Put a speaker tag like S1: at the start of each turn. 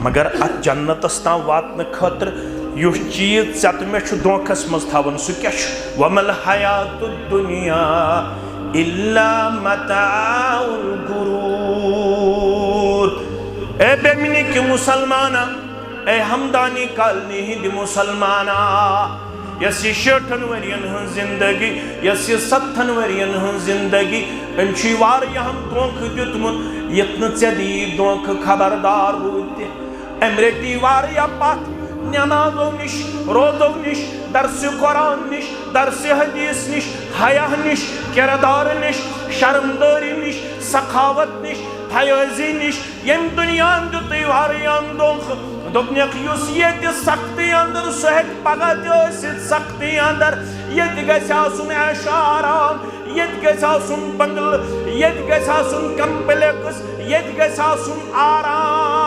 S1: مگر ات جنتس تام واتن خاطر یُس چیز ژےٚ تہٕ مےٚ چھُ دھوکھس منٛز تھاوُن سُہ کیٛاہ چھُ وَمَا الْحَیَاتُ الدُّنْیَا إِلَّا مَتَاعُ الْغُرُورِ اے بیمنی کی مسلمانا اے ہمدانی کالنی ہند مسلمانا یس یہ 60 ورین ہن زندگی یس یہ 70 ورین ہن زندگی انچی واریاہم دونکھ دیتمت یتن ژےٚ دی دونکھ خبردار روٗدۍ تہِ أمۍ رٔٹی واریاہ پتھ نمازو نش روزو نش درس قرآن نش درس حدیث نش حیا نش کردار نش شرمداری نش سخاوت نش حیازی نش یم دنیا دیُتٕے واریاہن دونکھ دوٚپنکھ یُس ییٚتہِ سختی اندر سُہ ہیٚکہِ پگاہ تہِ ٲسِتھ سختی اندر ییٚتہِ گژھِ آسُن عیش آرام ییٚتہِ گژھِ آسُن بنگلہٕ ییٚتہِ گژھِ آسُن کمپلیکس ییٚتہِ گژھِ آسُن آرام